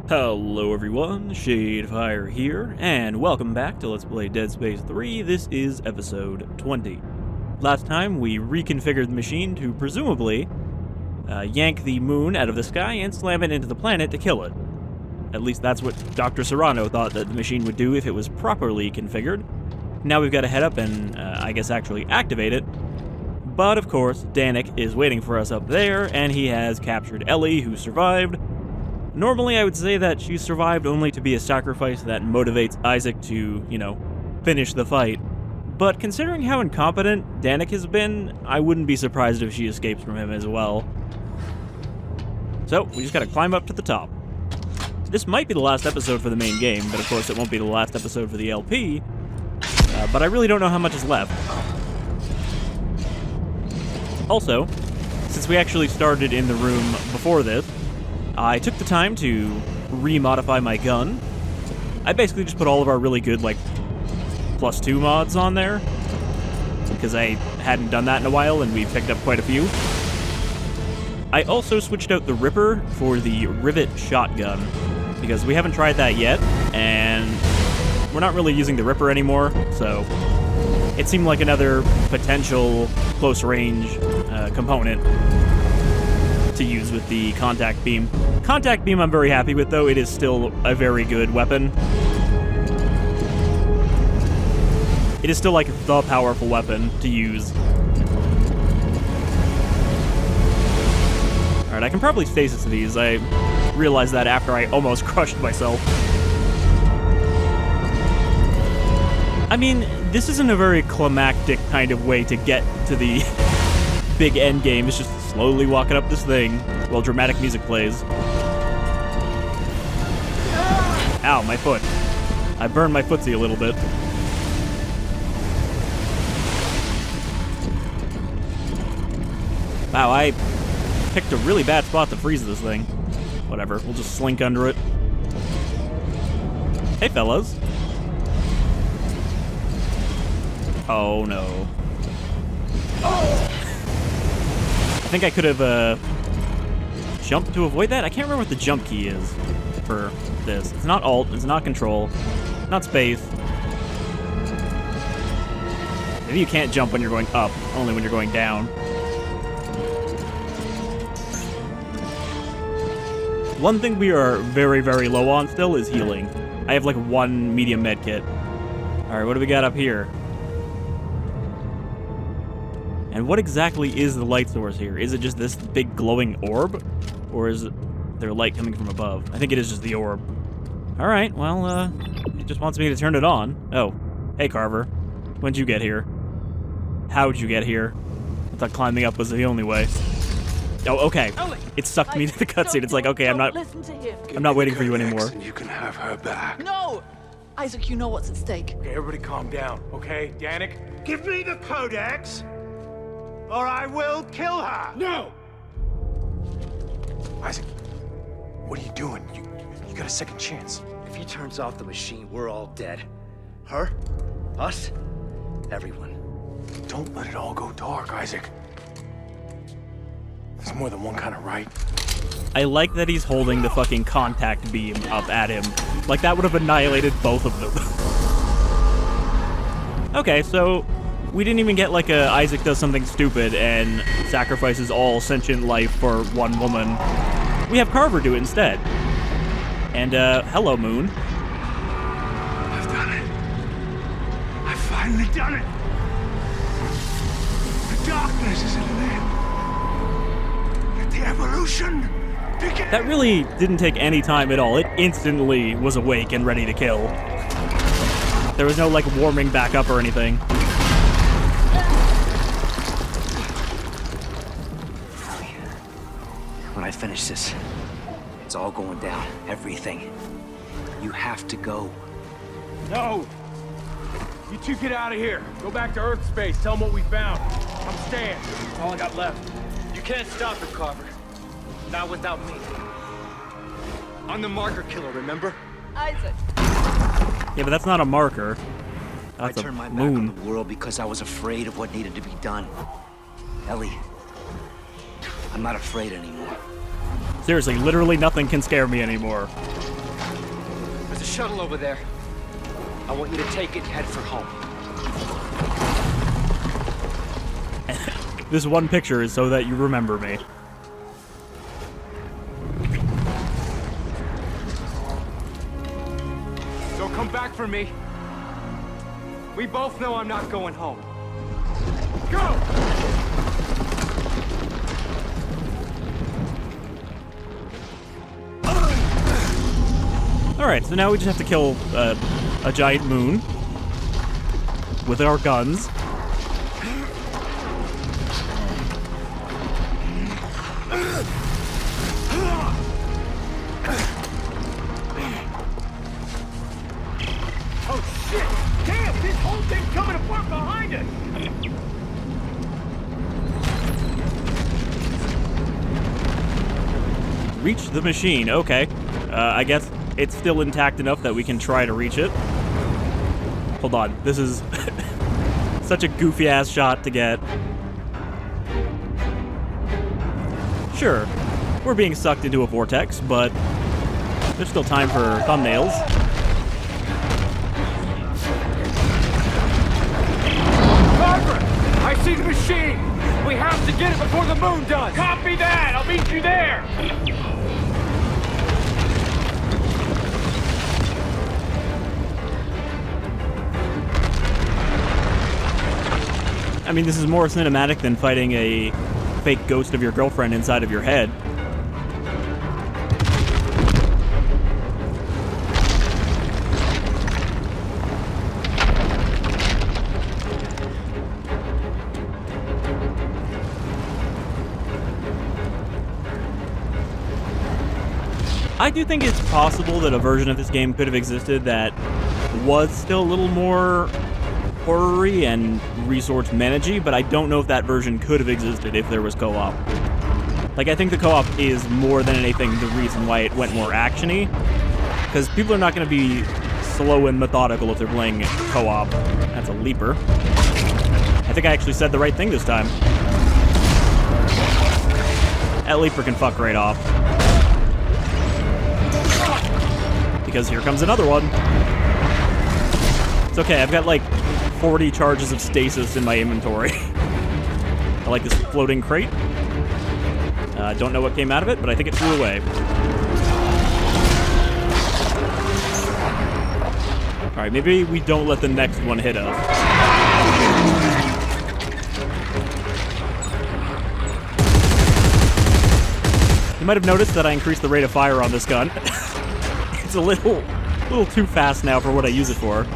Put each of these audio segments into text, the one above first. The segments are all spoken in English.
Hello everyone, Shadefyre here, and welcome back to Let's Play Dead Space 3. This is episode 20. Last time, we reconfigured the machine to presumably yank the moon out of the sky and slam it into the planet to kill it. At least that's what Dr. Serrano thought that the machine would do if it was properly configured. Now we've got to head up and, I guess, actually activate it. But of course, Danik is waiting for us up there, and he has captured Ellie, who survived. Normally, I would say that she survived only to be a sacrifice that motivates Isaac to, finish the fight. But considering how incompetent Danik has been, I wouldn't be surprised if she escapes from him as well. So, we just gotta climb up to the top. This might be the last episode for the main game, but of course it won't be the last episode for the LP. But I really don't know how much is left. Also, since we actually started in the room before this, I took the time to remodify my gun. I basically just put all of our really good, +2 mods on there, because I hadn't done that in a while, and we picked up quite a few. I also switched out the Ripper for the Rivet shotgun, because we haven't tried that yet, and we're not really using the Ripper anymore, so it seemed like another potential close-range component to use with the contact beam. Contact beam I'm very happy with, though. It is still a very good weapon. It is still the powerful weapon to use. Alright, I can probably stasis these. I realized that after I almost crushed myself. I mean, this isn't a very climactic kind of way to get to the big end game. It's just slowly walking up this thing while dramatic music plays. Ow, my foot. I burned my footsie a little bit. Wow, I picked a really bad spot to freeze this thing. Whatever, we'll just slink under it. Hey, fellas. Oh, no. I think I could have, jumped to avoid that? I can't remember what the jump key is for this. It's not Alt, it's not Control, not Space. Maybe you can't jump when you're going up, only when you're going down. One thing we are very, very low on still is healing. I have, 1 medium med kit. Alright, what do we got up here? And what exactly is the light source here? Is it just this big glowing orb? Or is there light coming from above? I think it is just the orb. Alright, well, it just wants me to turn it on. Oh, hey Carver. When'd you get here? How'd you get here? I thought climbing up was the only way. Oh, okay. It sucked me to the cutscene. It's okay, I'm not waiting for you anymore. You can have her back. No! Isaac, you know what's at stake. Okay, everybody calm down, okay? Danik? Give me the Codex, or I will kill her! No! Isaac, what are you doing? You got a second chance. If he turns off the machine, we're all dead. Her? Us? Everyone. Don't let it all go dark, Isaac. There's more than one kind of right. I like that he's holding the fucking contact beam up at him. That would have annihilated both of them. Okay, so we didn't even get Isaac does something stupid and sacrifices all sentient life for one woman. We have Carver do it instead. And, hello, Moon. I've done it. I've finally done it. The darkness is at an end. Let the evolution begin. That really didn't take any time at all. It instantly was awake and ready to kill. There was no, warming back up or anything. When I finish this, it's all going down. Everything. You have to go. No! You two get out of here. Go back to Earth space. Tell them what we found. I'm staying. That's all I got left. You can't stop it, Carver. Not without me. I'm the marker killer, remember? Isaac. Yeah, but that's not a marker. That's I turned my moon. back on the world because I was afraid of what needed to be done. Ellie, I'm not afraid anymore. Seriously, literally nothing can scare me anymore. shuttle over there. I want you to take it and head for home. This one picture is so that you remember me. Don't come back for me. We both know I'm not going home. Go! Alright, so now we just have to kill a giant moon with our guns. Oh shit! Damn, this whole thing's coming apart behind us! Reach the machine, okay. I guess it's still intact enough that we can try to reach it. Hold on, this is such a goofy-ass shot to get. Sure, we're being sucked into a vortex, but there's still time for thumbnails. Carver! I see the machine! We have to get it before the moon does! Copy that! I'll meet you there! I mean, this is more cinematic than fighting a fake ghost of your girlfriend inside of your head. I do think it's possible that a version of this game could have existed that was still a little more horror-y and resource managey, but I don't know if that version could have existed if there was co-op. Like, I think the co-op is more than anything the reason why it went more action-y, because people are not going to be slow and methodical if they're playing co-op. That's a leaper. I think I actually said the right thing this time. That leaper can fuck right off. Because here comes another one. It's okay, I've got like 40 charges of stasis in my inventory. I like this floating crate. Don't know what came out of it, but I think it flew away. Alright, maybe we don't let the next one hit us. You might have noticed that I increased the rate of fire on this gun. It's a little too fast now for what I use it for.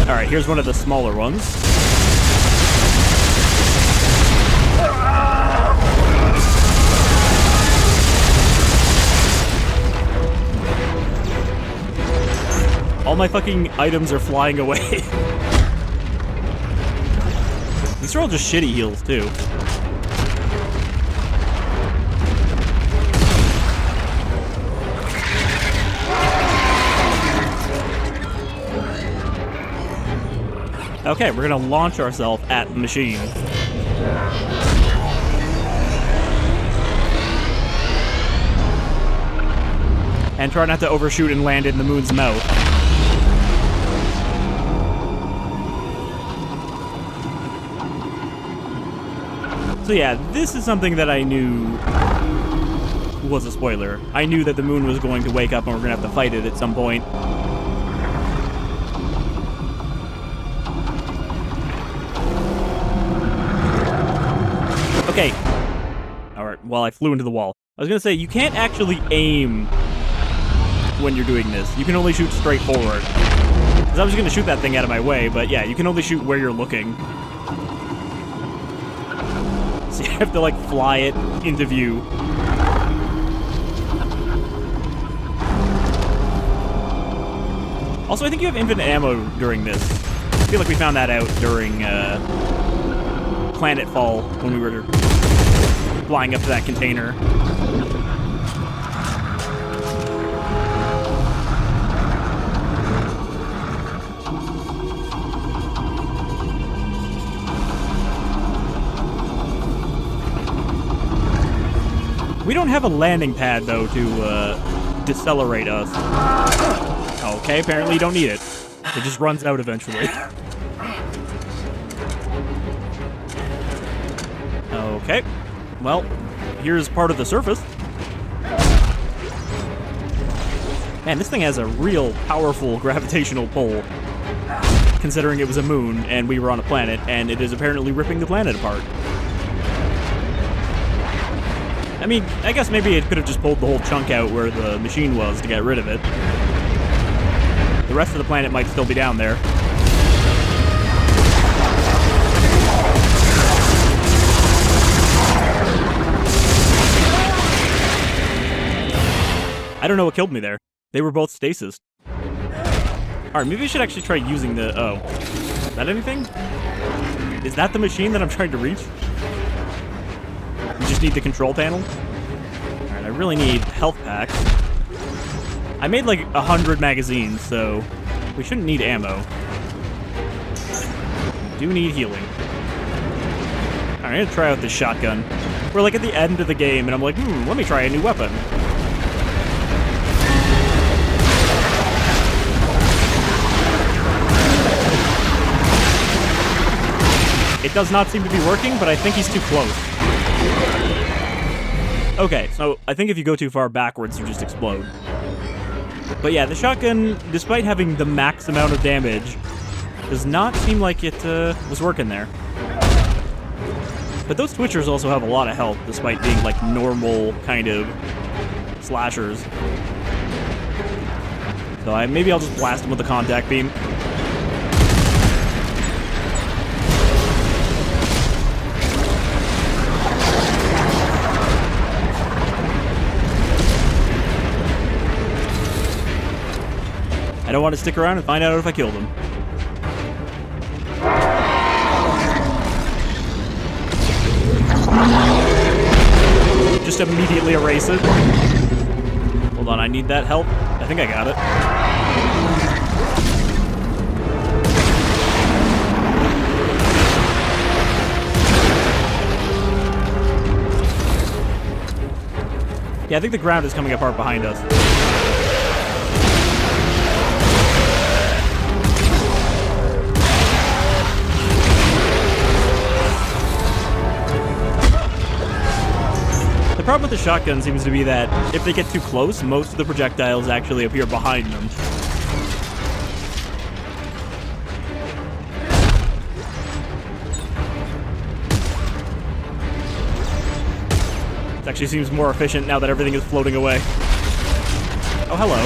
Alright, here's one of the smaller ones. All my fucking items are flying away. These are all just shitty heals, too. Okay, we're gonna launch ourselves at the machine. And try not to overshoot and land in the moon's mouth. So yeah, this is something that I knew was a spoiler. I knew that the moon was going to wake up and we're gonna have to fight it at some point. Okay. Alright, well, I flew into the wall. I was gonna say, you can't actually aim when you're doing this. You can only shoot straight forward. Because I was gonna shoot that thing out of my way, but yeah, you can only shoot where you're looking. So you have to, like, fly it into view. Also, I think you have infinite ammo during this. I feel like we found that out during, Planetfall, when we were flying up to that container. don't have a landing pad, though, to decelerate us. Okay, apparently you don't need it. It just runs out eventually. Okay. Well, here's part of the surface. Man, this thing has a real powerful gravitational pull, considering it was a moon and we were on a planet, and it is apparently ripping the planet apart. I mean, I guess maybe it could have just pulled the whole chunk out where the machine was to get rid of it. The rest of the planet might still be down there. I don't know what killed me there. They were both stasis. Alright, maybe I should actually try using the... Oh. Is that anything? Is that the machine that I'm trying to reach? We just need the control panel? Alright, I really need health packs. I made like 100 magazines, so we shouldn't need ammo. We do need healing. Alright, I'm gonna try out this shotgun. We're like at the end of the game, and I'm like, let me try a new weapon. It does not seem to be working, but I think he's too close. Okay, so I think if you go too far backwards, you just explode. But yeah, the shotgun, despite having the max amount of damage, does not seem like it was working there. But those Twitchers also have a lot of health, despite being like normal kind of slashers. So maybe I'll just blast them with the contact beam. I don't want to stick around and find out if I killed him. Just immediately erase it. Hold on, I need that help. I think I got it. Yeah, I think the ground is coming apart behind us. The problem with the shotgun seems to be that if they get too close, most of the projectiles actually appear behind them. It actually seems more efficient now that everything is floating away. Oh, hello.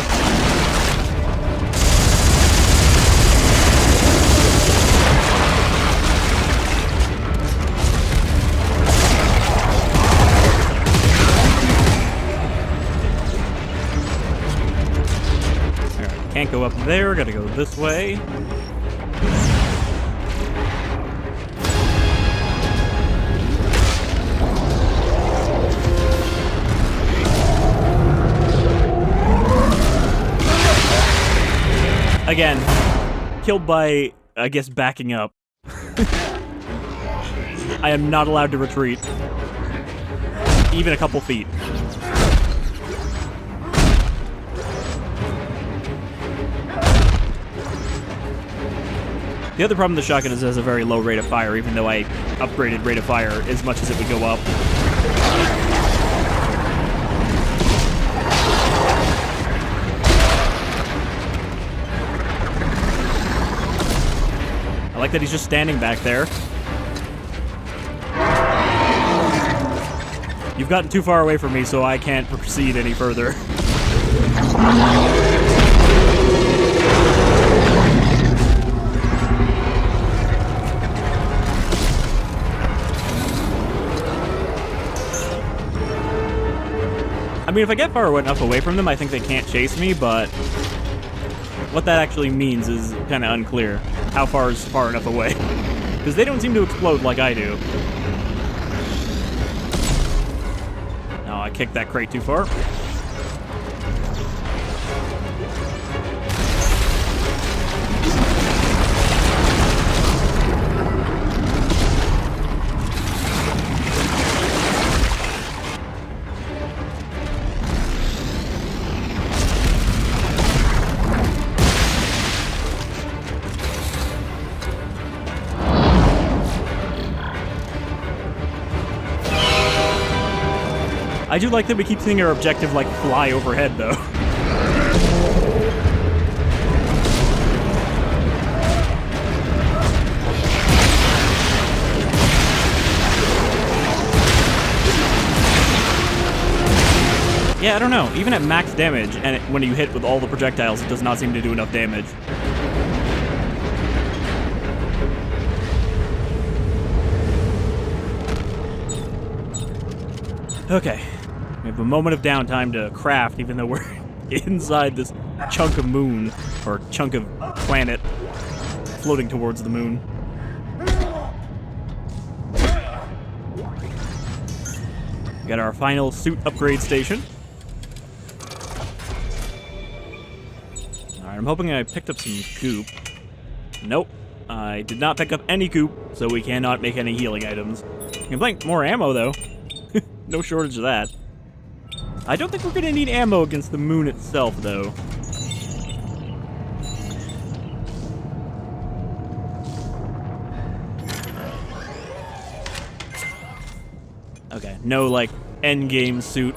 Can't go up there, gotta go this way. Again, killed by, I guess, backing up. I am not allowed to retreat. Even a couple feet. The other problem with the shotgun is it has a very low rate of fire, even though I upgraded rate of fire as much as it would go up. I like that he's just standing back there. You've gotten too far away from me, so I can't proceed any further. I mean, if I get far enough away from them, I think they can't chase me, but what that actually means is kind of unclear. How far is far enough away? Because they don't seem to explode like I do. No, I kicked that crate too far. I do like that we keep seeing our objective, like, fly overhead, though. Yeah, I don't know. Even at max damage, and when you hit with all the projectiles, it does not seem to do enough damage. Okay. We have a moment of downtime to craft, even though we're inside this chunk of moon, or chunk of planet, floating towards the moon. We got our final suit upgrade station. Alright, I'm hoping I picked up some goop. Nope. I did not pick up any goop, so we cannot make any healing items. You can blank more ammo, though. No shortage of that. I don't think we're gonna need ammo against the moon itself, though. Okay, no, like, endgame suit.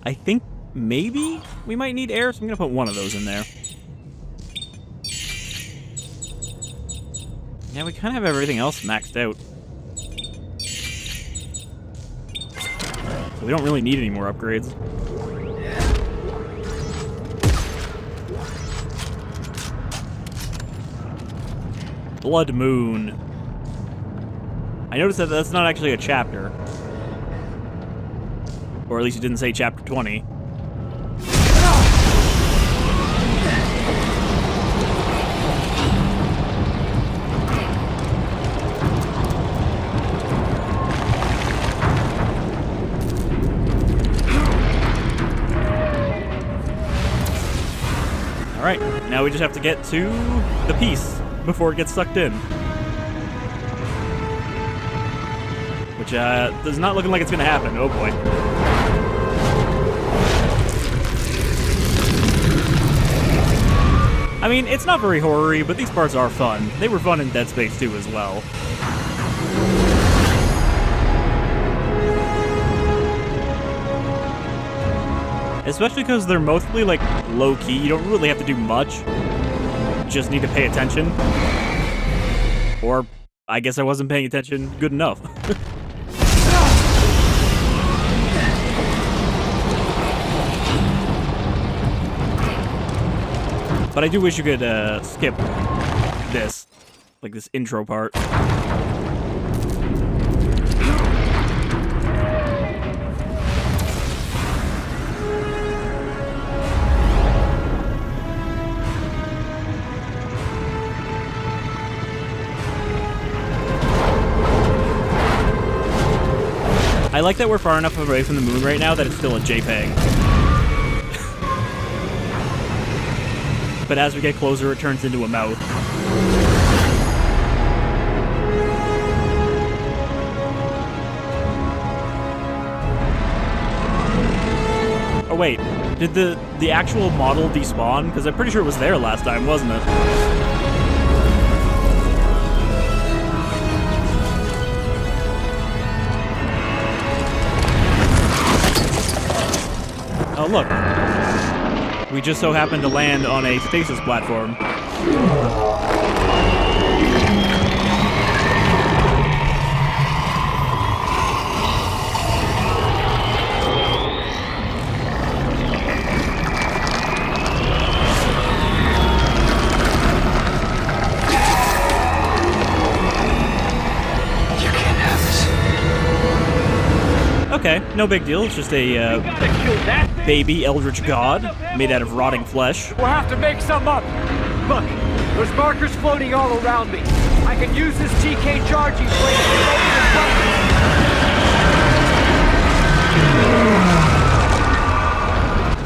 I think maybe we might need air, so I'm gonna put one of those in there. Yeah, we kind of have everything else maxed out. So we don't really need any more upgrades. Blood Moon. I noticed that that's not actually a chapter. Or at least it didn't say chapter 20. Alright, now we just have to get to the piece before it gets sucked in. Which, is not looking like it's gonna happen. Oh boy. I mean, it's not very horror-y, but these parts are fun. They were fun in Dead Space 2 as well. Especially because they're mostly, like, low-key. You don't really have to do much. You just need to pay attention. Or, I guess I wasn't paying attention good enough. But I do wish you could skip this, like this intro part. I like that we're far enough away from the moon right now that it's still a JPEG. But as we get closer, it turns into a mouth. Oh wait, did the actual model despawn? Because I'm pretty sure it was there last time, wasn't it? Oh look. We just so happened to land on a stasis platform. Okay, no big deal. It's just a baby eldritch god made out of rotting flesh. We'll have to make some up. Look, there's markers floating all around me. I can use this TK charging plate to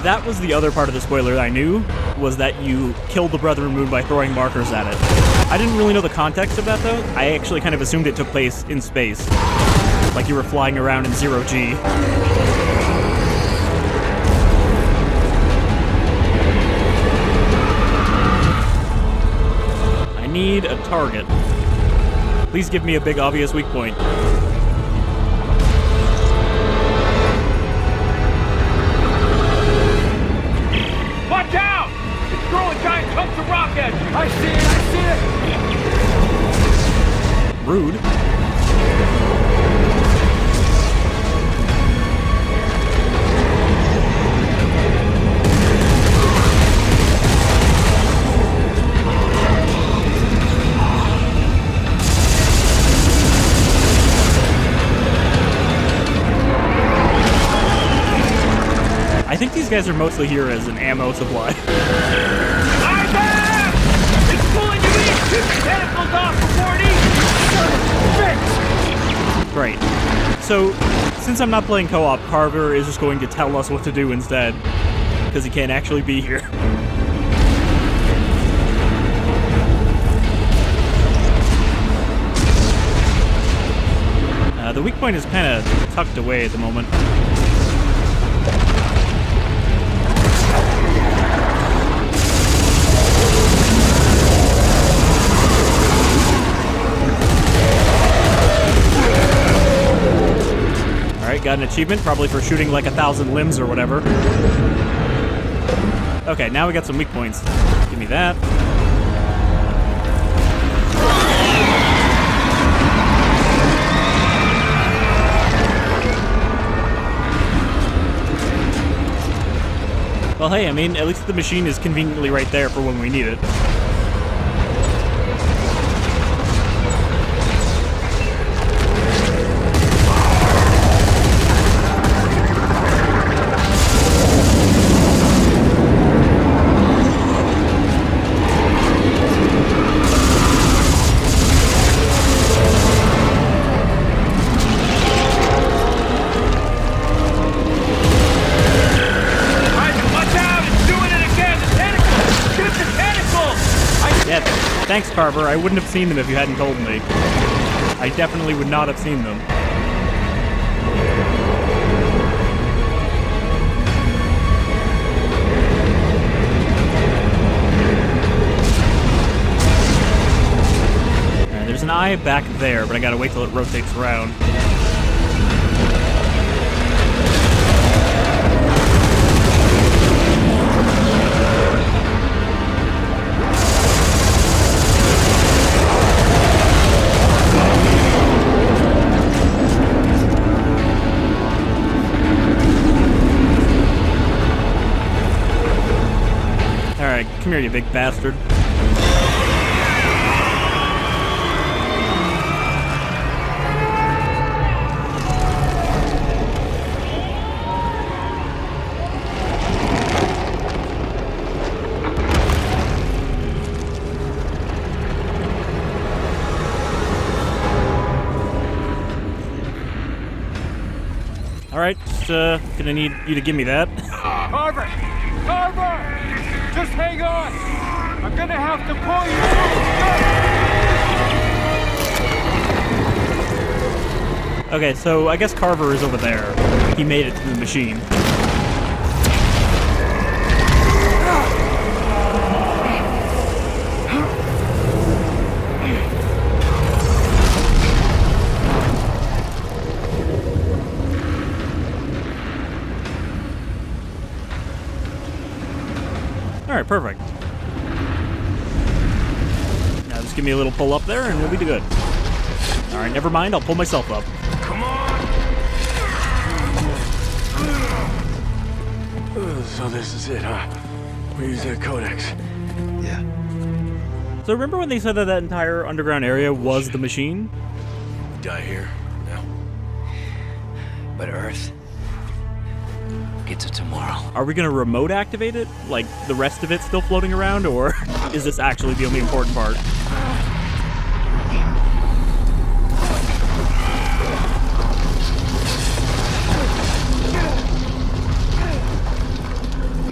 That was the other part of the spoiler that I knew, was that you killed the Brethren Moon by throwing markers at it. I didn't really know the context of that, though. I actually kind of assumed it took place in space. Like you were flying around in 0G. need a target. Please give me a big obvious weak point. Watch out! It's throwing giant chunks of rock at you! I see it! Rude. I think these guys are mostly here as an ammo supply. I'm back! It's pulling you in! Keep the tentacles off before it eats you! Great. So, since I'm not playing co-op, Carver is just going to tell us what to do instead, because he can't actually be here. The weak point is kind of tucked away at the moment. Alright, got an achievement, probably for shooting like 1,000 limbs or whatever. Okay, now we got some weak points. Give me that. Well, hey, I mean, at least the machine is conveniently right there for when we need it. Thanks, Carver. I wouldn't have seen them if you hadn't told me. I definitely would not have seen them. Alright, there's an eye back there, but I gotta wait till it rotates around. Come here, you big bastard. Alright, just gonna need you to give me that. Carver! Carver! Just hang on! I'm gonna have to pull you! Okay, so I guess Carver is over there. He made it to the machine. Alright, perfect. Now just give me a little pull up there and we'll be good. Alright, never mind, I'll pull myself up. Come on! So this is it, huh? We use that Codex. Yeah. So remember when they said that that entire underground area was the machine? We die here, now. But Earth gets it tomorrow. Are we gonna remote activate it? Like the rest of it still floating around, or is this actually the only important part?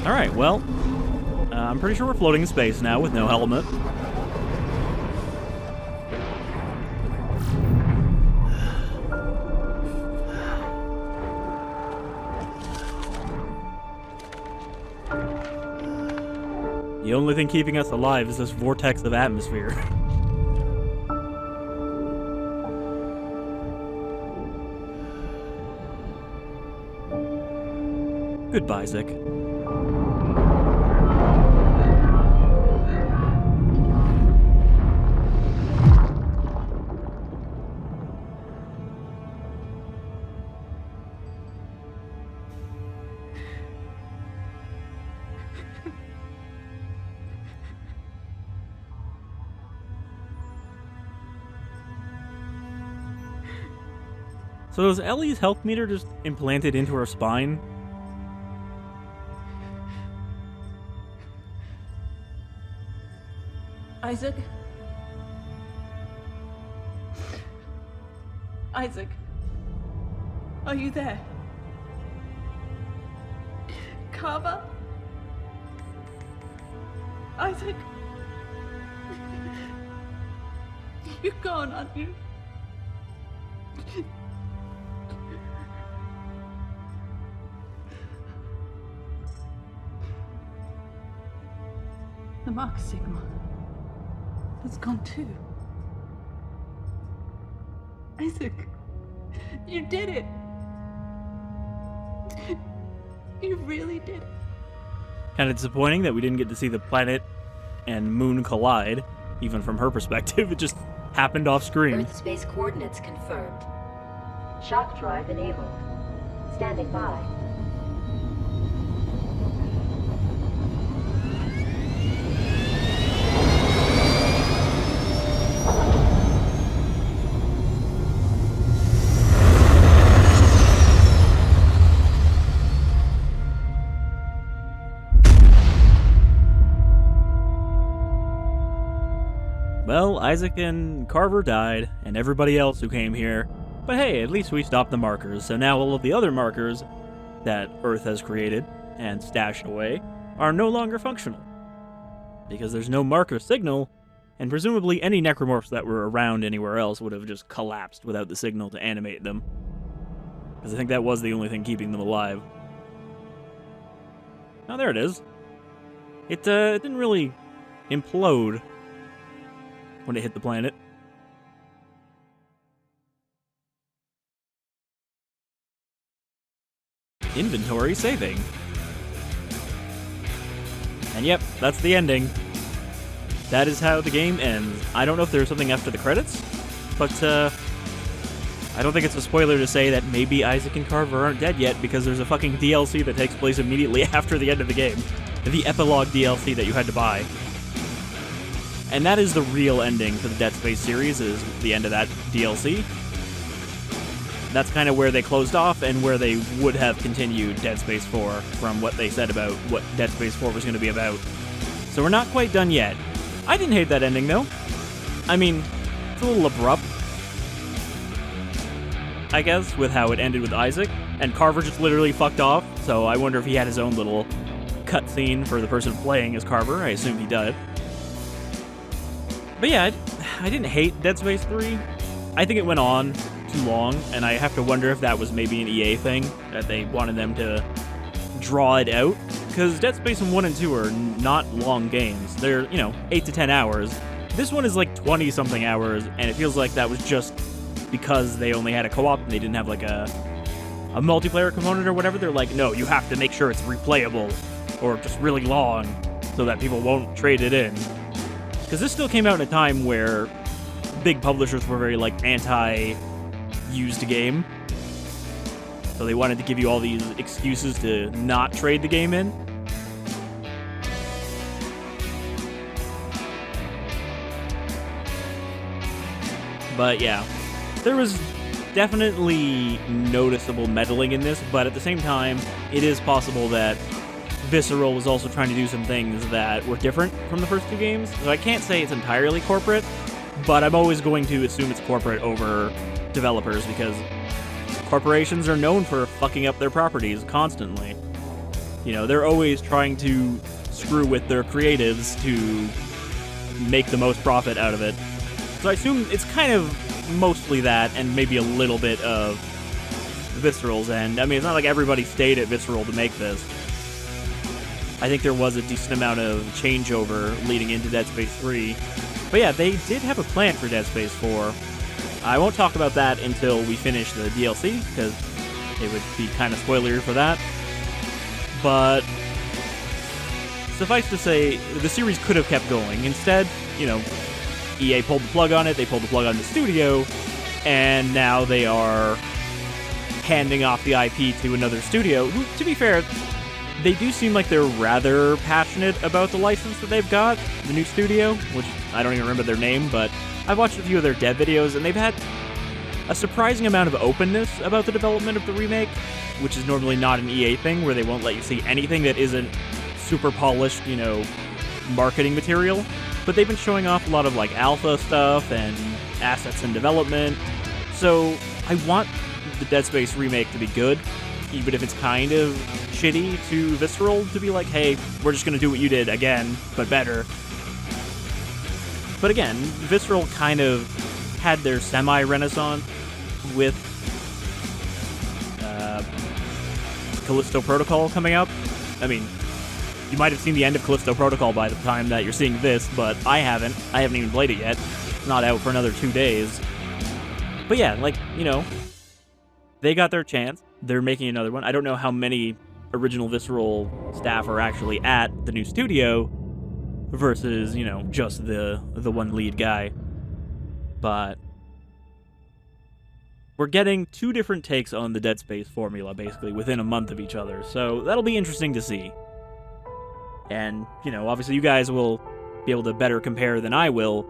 Alright, well, I'm pretty sure we're floating in space now with no helmet. The only thing keeping us alive is this vortex of atmosphere. Goodbye, Zik. So is Ellie's health meter just implanted into her spine? Isaac? Isaac? Are you there? Carver? Isaac? You're gone, aren't you? The mark signal has gone too. Isaac, you did it. You really did it. Kind of disappointing that we didn't get to see the planet and moon collide, even from her perspective. It just happened off screen. Earth space coordinates confirmed. Shock drive enabled. Standing by. Well, Isaac and Carver died, and everybody else who came here. But hey, at least we stopped the markers, so now all of the other markers that Earth has created and stashed away are no longer functional. Because there's no marker signal, and presumably any necromorphs that were around anywhere else would have just collapsed without the signal to animate them. Because I think that was the only thing keeping them alive. Oh, there it is. It didn't really implode when it hit the planet. Inventory saving. And yep, that's the ending. That is how the game ends. I don't know if there's something after the credits, but I don't think it's a spoiler to say that maybe Isaac and Carver aren't dead yet, because there's a fucking DLC that takes place immediately after the end of the game. The epilogue DLC that you had to buy. And that is the real ending for the Dead Space series, is the end of that DLC. That's kind of where they closed off and where they would have continued Dead Space 4 from what they said about what Dead Space 4 was going to be about. So we're not quite done yet. I didn't hate that ending, though. I mean, it's a little abrupt, I guess, with how it ended with Isaac. And Carver just literally fucked off, so I wonder if he had his own little cutscene for the person playing as Carver. I assume he did. But yeah, I didn't hate Dead Space 3. I think it went on too long, and I have to wonder if that was maybe an EA thing, that they wanted them to draw it out. Because Dead Space 1 and 2 are not long games. They're, 8 to 10 hours. This one is like 20-something hours, and it feels like that was just because they only had a co-op and they didn't have like a multiplayer component or whatever. They're like, no, you have to make sure it's replayable, or just really long, so that people won't trade it in. Because this still came out in a time where big publishers were very, anti-used game. So they wanted to give you all these excuses to not trade the game in. But yeah, there was definitely noticeable meddling in this, but at the same time, it is possible that Visceral was also trying to do some things that were different from the first two games. So I can't say it's entirely corporate, but I'm always going to assume it's corporate over developers, because corporations are known for fucking up their properties constantly. They're always trying to screw with their creatives to make the most profit out of it. So I assume it's kind of mostly that, and maybe a little bit of Visceral's end. I mean, it's not like everybody stayed at Visceral to make this. I think there was a decent amount of changeover leading into Dead Space 3. But yeah, they did have a plan for Dead Space 4. I won't talk about that until we finish the DLC, because it would be kind of spoilery for that. but suffice to say, the series could have kept going. Instead, EA pulled the plug on it, they pulled the plug on the studio, and now they are handing off the IP to another studio, who, to be fair, they do seem like they're rather passionate about the license that they've got, the new studio, which I don't even remember their name, but I've watched a few of their dev videos, and they've had a surprising amount of openness about the development of the remake, which is normally not an EA thing, where they won't let you see anything that isn't super polished, marketing material. But they've been showing off a lot of, alpha stuff and assets in development. So I want the Dead Space remake to be good, even if it's kind of shitty to Visceral to be like, hey, we're just going to do what you did again, but better. But again, Visceral kind of had their semi-renaissance with Callisto Protocol coming up. I mean, you might have seen the end of Callisto Protocol by the time that you're seeing this, but I haven't. I haven't even played it yet. It's not out for another 2 days. But yeah, they got their chance. They're making another one. I don't know how many original Visceral staff are actually at the new studio versus, just the one lead guy. But we're getting 2 different takes on the Dead Space formula, basically, within a month of each other. So that'll be interesting to see. And, obviously you guys will be able to better compare than I will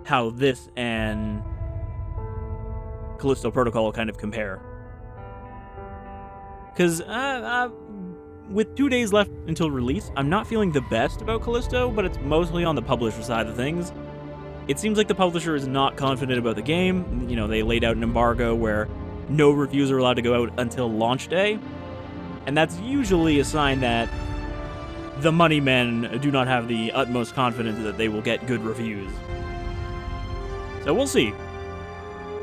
how this and Callisto Protocol kind of compare. Because with 2 days left until release, I'm not feeling the best about Callisto, but it's mostly on the publisher side of things. It seems like the publisher is not confident about the game. They laid out an embargo where no reviews are allowed to go out until launch day. And that's usually a sign that the money men do not have the utmost confidence that they will get good reviews. So we'll see.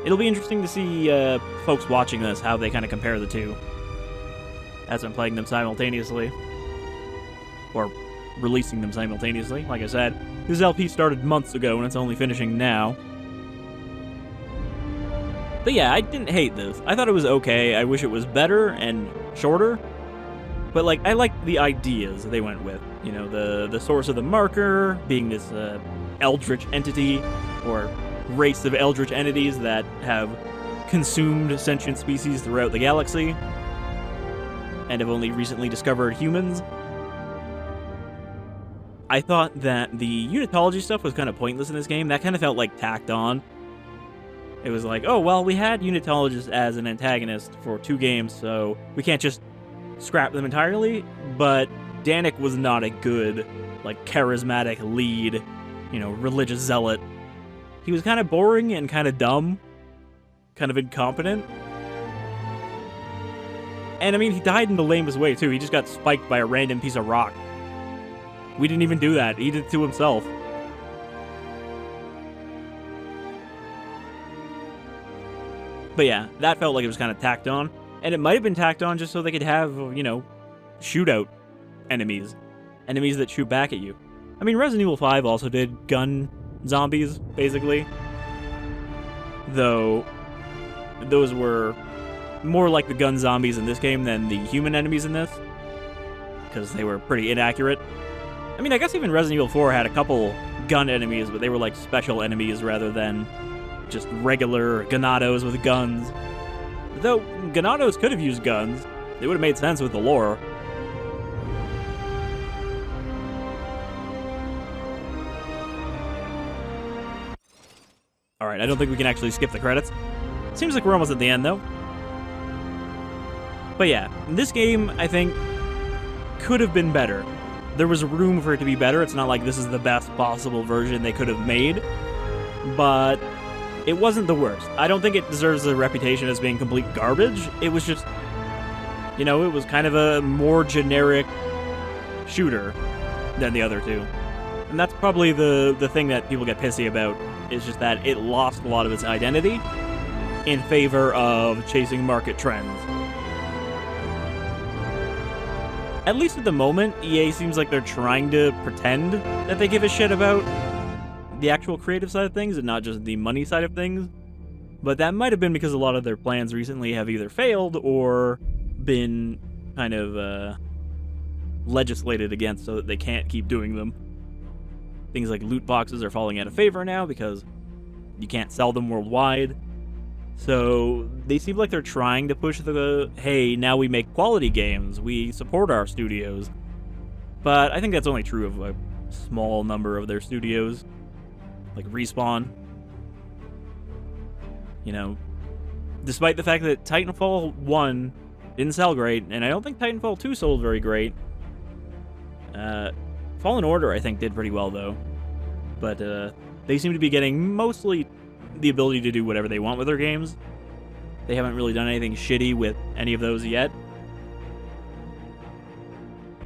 It'll be interesting to see folks watching this, how they kind of compare the two, as I'm playing them simultaneously. Or releasing them simultaneously, like I said. This LP started months ago, and it's only finishing now. But yeah, I didn't hate this. I thought it was okay. I wish it was better and shorter. But, I like the ideas they went with. The source of the marker being this eldritch entity, or race of eldritch entities that have consumed sentient species throughout the galaxy, and have only recently discovered humans. I thought that the unitology stuff was kind of pointless in this game. That kind of felt tacked on. It was oh, well, we had unitologists as an antagonist for 2 games, so we can't just scrap them entirely. But Danik was not a good, charismatic lead, religious zealot. He was kind of boring and kind of dumb, kind of incompetent. And I mean, he died in the lamest way, too. He just got spiked by a random piece of rock. We didn't even do that. He did it to himself. But yeah, that felt like it was kind of tacked on. And it might have been tacked on just so they could have, shootout enemies. Enemies that shoot back at you. I mean, Resident Evil 5 also did gun zombies, basically. Though, those were more like the gun zombies in this game than the human enemies in this. Because they were pretty inaccurate. I mean, I guess even Resident Evil 4 had a couple gun enemies, but they were special enemies rather than just regular Ganados with guns. Though, Ganados could have used guns. They would have made sense with the lore. Alright, I don't think we can actually skip the credits. Seems like we're almost at the end, though. But yeah, this game, I think, could have been better. There was room for it to be better. It's not like this is the best possible version they could have made. But it wasn't the worst. I don't think it deserves a reputation as being complete garbage. It was just, it was kind of a more generic shooter than the other two. And that's probably the thing that people get pissy about, is just that it lost a lot of its identity in favor of chasing market trends. At least at the moment, EA seems like they're trying to pretend that they give a shit about the actual creative side of things and not just the money side of things. But that might have been because a lot of their plans recently have either failed or been kind of legislated against so that they can't keep doing them. Things like loot boxes are falling out of favor now because you can't sell them worldwide. So they seem like they're trying to push the, hey, now we make quality games, we support our studios. But I think that's only true of a small number of their studios, like Respawn. You know, despite the fact that Titanfall 1 didn't sell great, and I don't think Titanfall 2 sold very great. Fallen Order, I think, did pretty well, though. But they seem to be getting mostly the ability to do whatever they want with their games. They haven't really done anything shitty with any of those yet.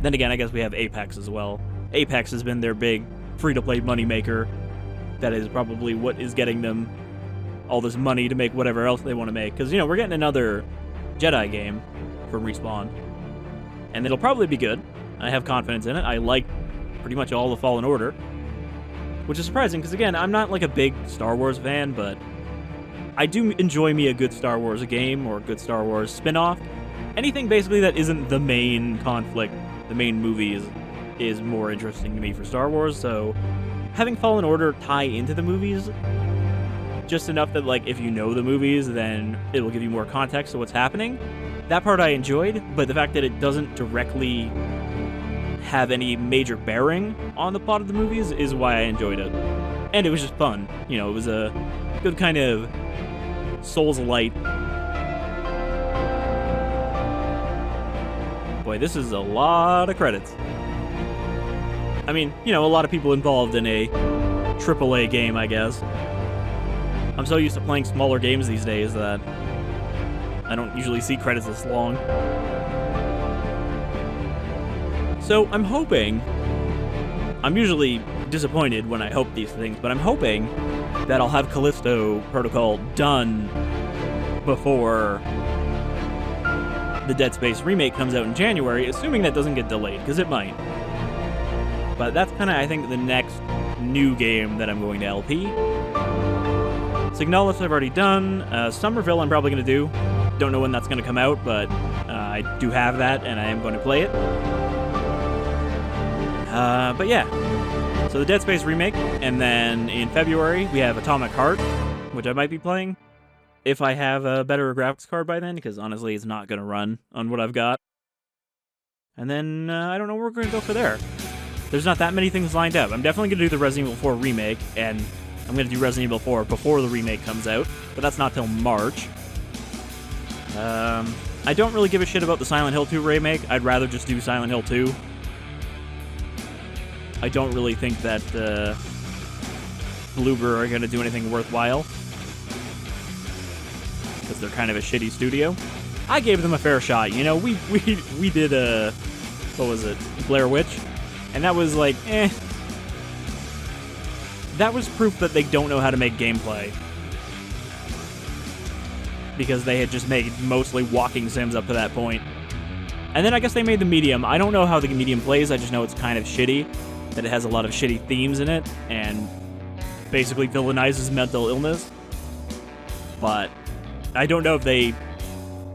Then again, I guess we have Apex as well. Apex has been their big free-to-play moneymaker. That is probably what is getting them all this money to make whatever else they want to make. Because, you know, we're getting another Jedi game from Respawn. And it'll probably be good. I have confidence in it. I like pretty much all the Fallen Order. Which is surprising, because again, I'm not like a big Star Wars fan, but I do enjoy me a good Star Wars game or a good Star Wars spin-off. Anything basically that isn't the main conflict, the main movies, is more interesting to me for Star Wars, so having Fallen Order tie into the movies, just enough that, like, if you know the movies, then it will give you more context to what's happening. That part I enjoyed, but the fact that it doesn't directly have any major bearing on the plot of the movies is why I enjoyed it. And it was just fun. You know, it was a good kind of Souls-light. Boy, this is a lot of credits. I mean, you know, a lot of people involved in a AAA game, I guess. I'm so used to playing smaller games these days that I don't usually see credits this long. So I'm hoping, I'm usually disappointed when I hope these things, but I'm hoping that I'll have Callisto Protocol done before the Dead Space remake comes out in January, assuming that doesn't get delayed, because it might. But that's kind of, I think, the next new game that I'm going to LP. Signalis I've already done. Somerville I'm probably going to do. Don't know when that's going to come out, but I do have that, and I am going to play it. But yeah, so the Dead Space remake, and then in February we have Atomic Heart, which I might be playing if I have a better graphics card by then, because honestly it's not going to run on what I've got. And then I don't know where we're going to go for there. There's not that many things lined up. I'm definitely going to do the Resident Evil 4 remake, and I'm going to do Resident Evil 4 before the remake comes out, but that's not till March. I don't really give a shit about the Silent Hill 2 remake. I'd rather just do Silent Hill 2. I don't really think that Bloober are going to do anything worthwhile, because they're kind of a shitty studio. I gave them a fair shot. You know, we did what was it, Blair Witch, and that was like, eh. That was proof that they don't know how to make gameplay, because they had just made mostly walking sims up to that point. And then I guess they made the Medium. I don't know how the Medium plays. I just know it's kind of shitty, that it has a lot of shitty themes in it, and basically villainizes mental illness. But I don't know if they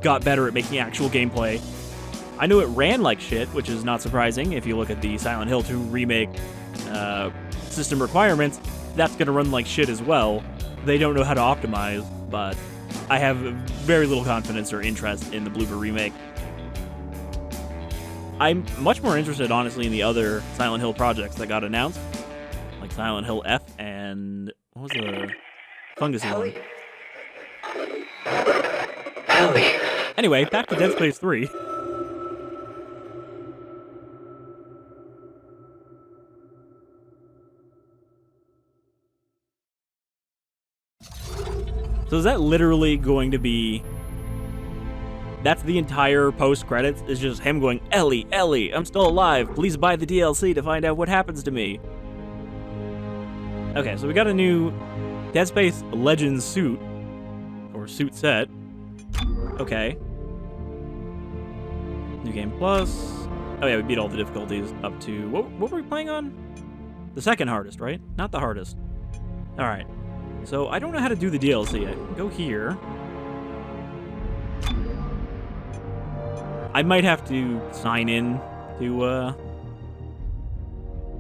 got better at making actual gameplay. I knew it ran like shit, which is not surprising. If you look at the Silent Hill 2 remake system requirements, that's going to run like shit as well. They don't know how to optimize, but I have very little confidence or interest in the Bloober remake. I'm much more interested, honestly, in the other Silent Hill projects that got announced, like Silent Hill F and what was the Fungus one? Ellie. Anyway, back to Dead Space 3. So is that literally going to be... That's the entire post-credits, is just him going, Ellie, Ellie, I'm still alive. Please buy the DLC to find out what happens to me. Okay, so we got a new Dead Space Legends suit, or suit set. Okay. New Game Plus. Oh yeah, we beat all the difficulties up to... What were we playing on? The second hardest, right? Not the hardest. Alright. So I don't know how to do the DLC. I can go here. I might have to sign in to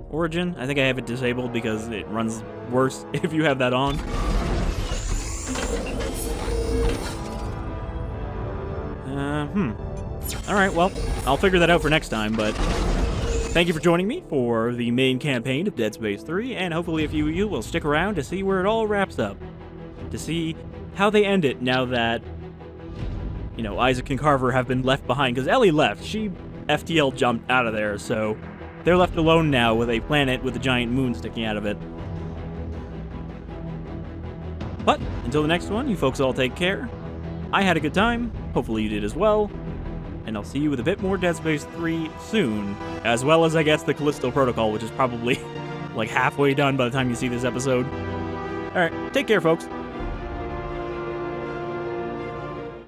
Origin. I think I have it disabled because it runs worse if you have that on. Alright, well, I'll figure that out for next time, but thank you for joining me for the main campaign of Dead Space 3, and hopefully a few of you will stick around to see where it all wraps up. To see how they end it now that, you know, Isaac and Carver have been left behind, because Ellie left. She FTL jumped out of there, so they're left alone now with a planet with a giant moon sticking out of it. But, until the next one, you folks all take care. I had a good time, hopefully you did as well, and I'll see you with a bit more Dead Space 3 soon, as well as, I guess, the Callisto Protocol, which is probably like halfway done by the time you see this episode. Alright, take care, folks.